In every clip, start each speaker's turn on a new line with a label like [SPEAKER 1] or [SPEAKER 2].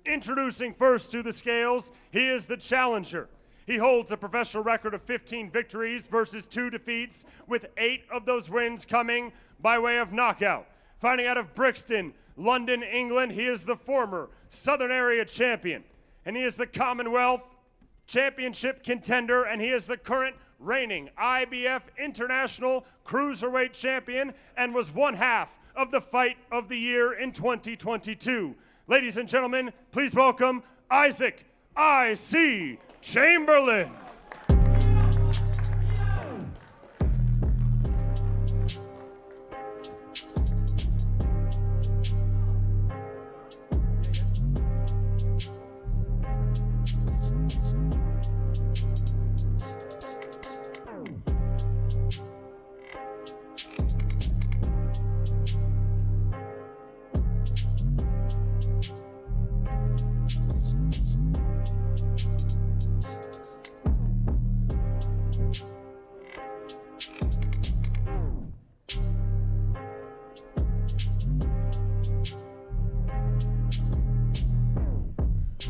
[SPEAKER 1] Introducing first to the scales, he is the challenger. He holds a professional record of 15 victories versus 2 defeats, with 8 of those wins coming by way of knockout. Fighting out of Brixton, London, England, he is the former Southern Area champion, and he is the Commonwealth Championship contender, and he is the current reigning IBF International Cruiserweight Champion and was one half of the Fight of the Year in 2022. Ladies and gentlemen, please welcome Isaac I.C. Chamberlain.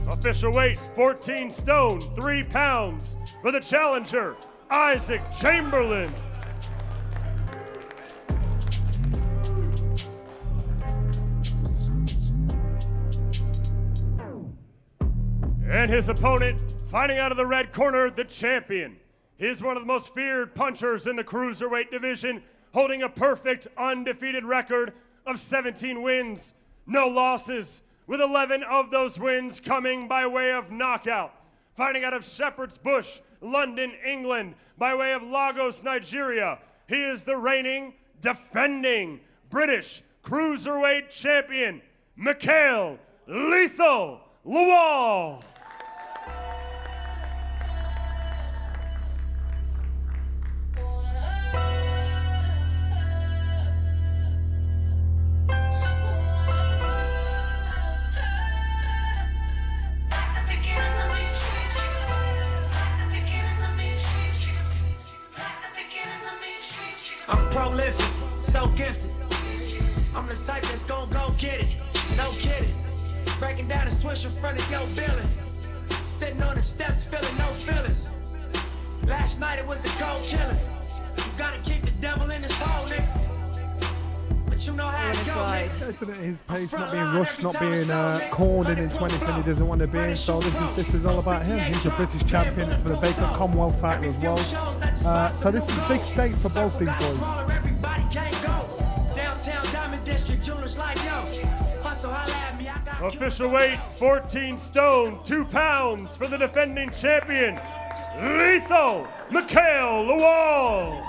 [SPEAKER 1] Official weight, 14 stone, 3 pounds, for the challenger, Isaac Chamberlain. And his opponent, fighting out of the red corner, the champion. He is one of the most feared punchers in the cruiserweight division, holding a perfect, undefeated record of 17 wins, no losses, with 11 of those wins coming by way of knockout. Fighting out of Shepherd's Bush, London, England, by way of Lagos, Nigeria, he is the reigning, defending British Cruiserweight Champion, Mikhail Lethal Lawal.
[SPEAKER 2] I'm prolific, so gifted. I'm the type that's gon' go get it, no kidding. Breaking down a switch in front of your building. Sitting on the steps, feeling no feelings. Last night it was a cold killing. You gotta keep the devil in his hole, nigga. But you know how it goes, nigga.
[SPEAKER 3] Isn't it his pace not being rushed, not being cornered in 2020 he doesn't want to be in, so this is all about him. He's a British champion for the basic Commonwealth title as well. So this is big stakes for both these boys.
[SPEAKER 1] Official weight, 14 stone, 2 pounds, for the defending champion, Lethal Mikhail Lawal.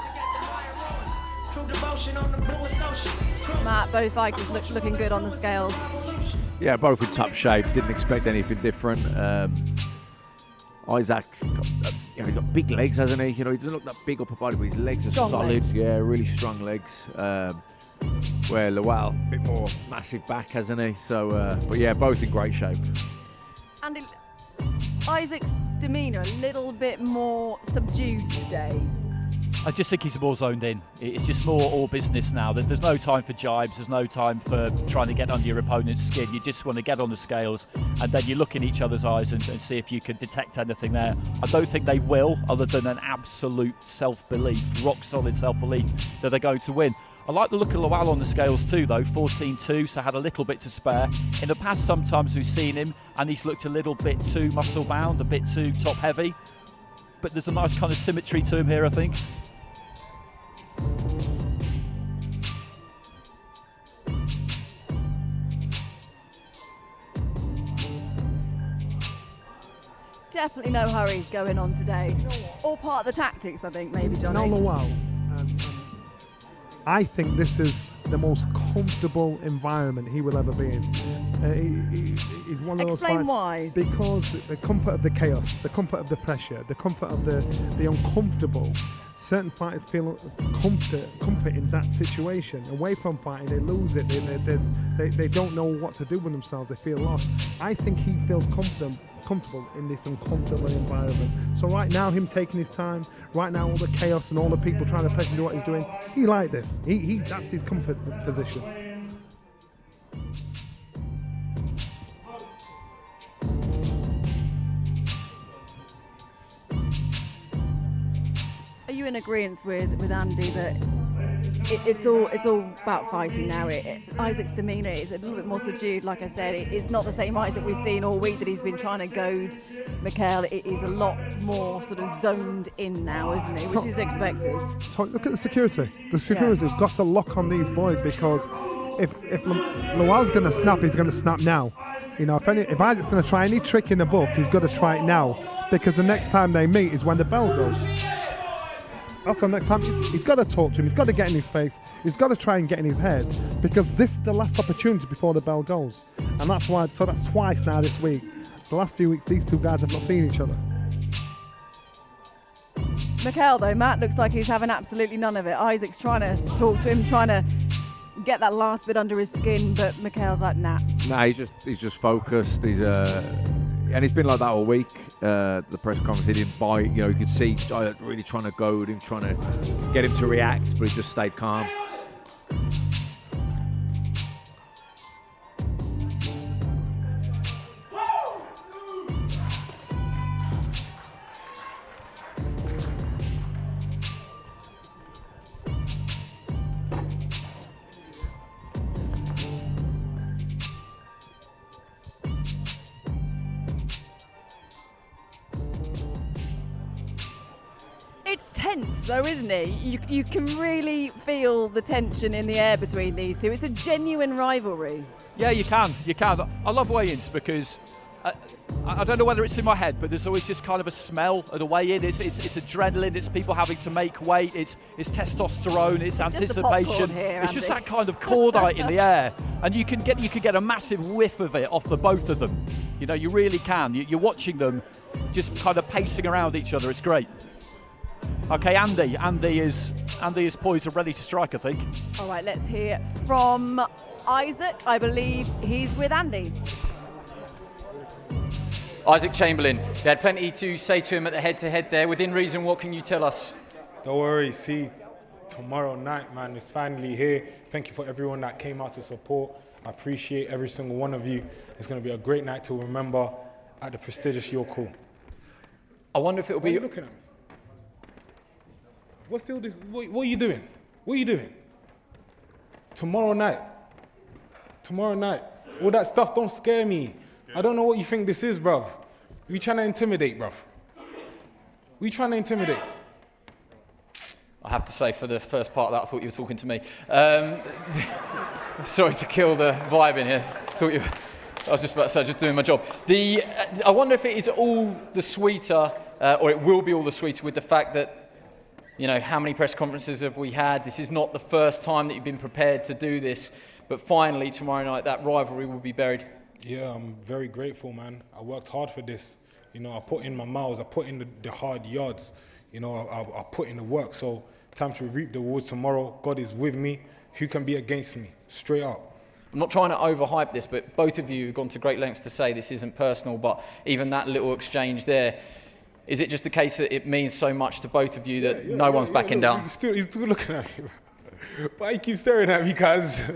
[SPEAKER 4] Matt, both fighters looking good on the scales.
[SPEAKER 5] Yeah, both in top shape. Didn't expect anything different. Isaac, he's got big legs, hasn't he? You know, he doesn't look that big upper body, but his legs are
[SPEAKER 4] Strong
[SPEAKER 5] solid.
[SPEAKER 4] legs.
[SPEAKER 5] Yeah, really strong legs. Where Lawal, a bit more massive back, hasn't he? So, but yeah, both in great shape.
[SPEAKER 4] Andy, Isaac's demeanour a little bit more subdued today.
[SPEAKER 6] I just think he's more zoned in. It's just more all business now. There's no time for jibes. There's no time for trying to get under your opponent's skin. You just want to get on the scales, and then you look in each other's eyes and see if you can detect anything there. I don't think they will, other than an absolute self-belief, rock-solid self-belief that they're going to win. I like the look of Lawal on the scales too, though. 14-2, so had a little bit to spare. In the past, sometimes we've seen him, and he's looked a little bit too muscle-bound, a bit too top-heavy. But there's a nice kind of symmetry to him here, I think.
[SPEAKER 4] Definitely no hurry going on today. All part of the tactics, I think, maybe, Johnny.
[SPEAKER 3] No, Lawal. I think this is the most comfortable environment he will ever be in. He's one of those
[SPEAKER 4] Explain
[SPEAKER 3] fights
[SPEAKER 4] why.
[SPEAKER 3] because the comfort of the chaos, the comfort of the pressure, the comfort of the uncomfortable. Certain fighters feel comfort in that situation. Away from fighting, they lose it. They don't know what to do with themselves. They feel lost. I think he feels comfortable in this uncomfortable environment. So right now, him taking his time, right now all the chaos and all the people trying to press him to do what he's doing, he like this. That's his comfort position.
[SPEAKER 4] you in agreement with Andy that it's all about fighting now? Isaac's demeanour is a little bit more subdued. Like I said, it's not the same Isaac we've seen all week that he's been trying to goad Mikael. It is a lot more sort of zoned in now, isn't it? Which is expected.
[SPEAKER 3] Look at the security. The security's got to lock on these boys, because if Lawal's going to snap, he's going to snap now. You know, if Isaac's going to try any trick in the book, he's got to try it now, because the next time they meet is when the bell goes. That's the next time. He's got to talk to him. He's got to get in his face. He's got to try and get in his head, because this is the last opportunity before the bell goes. And that's why. So that's twice now this week. The last few weeks, these two guys have not seen each other.
[SPEAKER 4] Mikael, though, Matt looks like he's having absolutely none of it. Isaac's trying to talk to him, trying to get that last bit under his skin, but Mikael's like, nah.
[SPEAKER 5] Nah, he's just focused. And he's been like that all week. The press conference, he didn't bite. You know, you could see really trying to goad him, trying to get him to react, but he just stayed calm.
[SPEAKER 4] It's tense though, isn't it? You can really feel the tension in the air between these two. It's a genuine rivalry.
[SPEAKER 6] Yeah, you can. I love weigh-ins because I don't know whether it's in my head, but there's always just kind of a smell of the weigh-in. It's adrenaline. It's people having to make weight. It's testosterone. It's anticipation.
[SPEAKER 4] Here,
[SPEAKER 6] it's just that kind of cordite in the air, and you can get a massive whiff of it off the both of them. You know, you really can. You're watching them just kind of pacing around each other. It's great. Okay, Andy is poised and ready to strike, I think.
[SPEAKER 4] All right, let's hear from Isaac. I believe he's with Andy.
[SPEAKER 7] Isaac Chamberlain, they had plenty to say to him at the head-to-head there. Within reason, what can you tell us?
[SPEAKER 8] Don't worry, see, tomorrow night, man, it's finally here. Thank you for everyone that came out to support. I appreciate every single one of you. It's going to be a great night to remember at the prestigious Your Call.
[SPEAKER 7] I wonder if it'll
[SPEAKER 8] What are
[SPEAKER 7] be...
[SPEAKER 8] you looking at me? What's still this? What are you doing? What are you doing? Tomorrow night. All that stuff don't scare me. I don't know what you think this is, bruv. You trying to intimidate, bruv? We trying to intimidate?
[SPEAKER 7] I have to say, for the first part of that, I thought you were talking to me. Sorry to kill the vibe in here. I was just about to say, just doing my job. I wonder if it is all the sweeter, or it will be all the sweeter with the fact that, you know, how many press conferences have we had? This is not the first time that you've been prepared to do this, but finally tomorrow night that rivalry will be buried.
[SPEAKER 8] Yeah, I'm very grateful, man. I worked hard for this. You know, I put in my miles, I put in the hard yards. You know, I put in the work. So time to reap the rewards tomorrow. God is with me. Who can be against me? Straight up.
[SPEAKER 7] I'm not trying to overhype this, but both of you have gone to great lengths to say this isn't personal, but even that little exchange there, is it just the case that it means so much to both of you that no one's backing down?
[SPEAKER 8] He's still looking at me, bro. Why you keep staring at me, guys?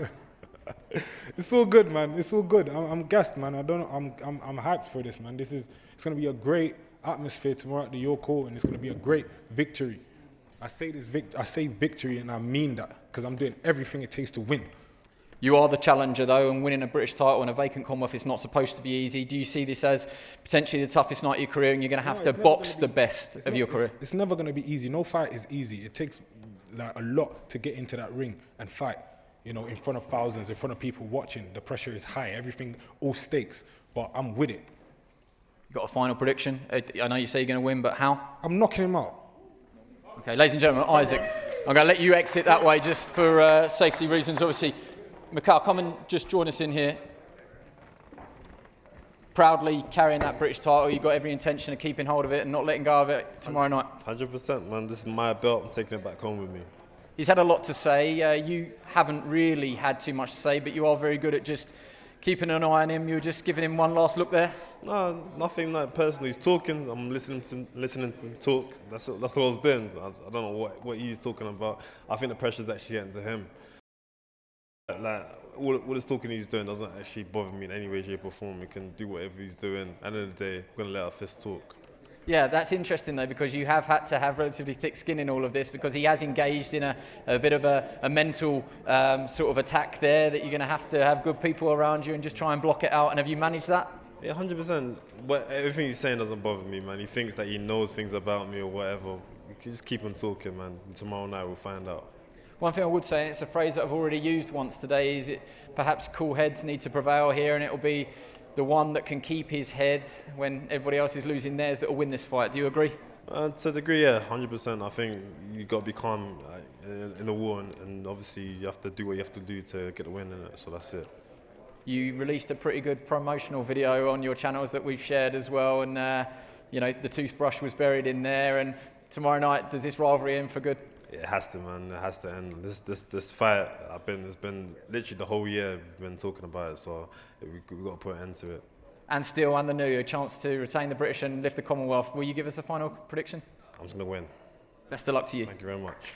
[SPEAKER 8] It's all good, man. It's all good. I'm gassed, man. I'm hyped for this, man. It's gonna be a great atmosphere tomorrow at the Your Call, and it's gonna be a great victory. I say victory, and I mean that, because I'm doing everything it takes to win.
[SPEAKER 7] You are the challenger, though, and winning a British title in a vacant Commonwealth is not supposed to be easy. Do you see this as potentially the toughest night of your career, and you're going to have to box the best of your career?
[SPEAKER 8] It's never going to be easy. No fight is easy. It takes like a lot to get into that ring and fight. You know, in front of thousands, in front of people watching. The pressure is high. Everything, all stakes. But I'm with it.
[SPEAKER 7] You got a final prediction? I know you say you're going to win, but how?
[SPEAKER 8] I'm knocking him out.
[SPEAKER 7] Okay, ladies and gentlemen, Isaac, I'm going to let you exit that way just for safety reasons, obviously. Mikael, come and just join us in here. Proudly carrying that British title, you've got every intention of keeping hold of it and not letting go of it tomorrow night.
[SPEAKER 9] 100%, man. This is my belt. I'm taking it back home with me.
[SPEAKER 7] He's had a lot to say. You haven't really had too much to say, but you are very good at just keeping an eye on him. You were just giving him one last look there.
[SPEAKER 9] No, nothing like personal. He's talking. I'm listening to him talk. That's what I was doing. So I don't know what he's talking about. I think the pressure's actually getting to him. Like all this talking he's doing doesn't actually bother me in any way, shape or form. He can do whatever he's doing. At the end of the day, I'm gonna let our fist talk.
[SPEAKER 7] Yeah, that's interesting though, because you have had to have relatively thick skin in all of this, because he has engaged in a bit of a mental sort of attack there, that you're going to have good people around you and just try and block it out. And have you managed that?
[SPEAKER 9] Yeah, 100%. But everything he's saying doesn't bother me, man. He thinks that he knows things about me or whatever. We can just keep on talking, man. And tomorrow night we'll find out.
[SPEAKER 7] One thing I would say, and it's a phrase that I've already used once today, is it perhaps cool heads need to prevail here, and it will be the one that can keep his head when everybody else is losing theirs that will win this fight. Do you agree?
[SPEAKER 9] To a degree, yeah, 100%. I think you got to be calm in the war, and obviously you have to do what you have to do to get the win in it. So that's it.
[SPEAKER 7] You released a pretty good promotional video on your channels that we've shared as well, and you know, the toothbrush was buried in there. And tomorrow night, does this rivalry end for good?
[SPEAKER 9] It has to, man. It has to end. This fight, it's been literally the whole year we've been talking about it. So we've got to put an end to it.
[SPEAKER 7] And still, and the new, a chance to retain the British and lift the Commonwealth. Will you give us a final prediction?
[SPEAKER 9] I'm just gonna win.
[SPEAKER 7] Best of luck to you.
[SPEAKER 9] Thank you very much.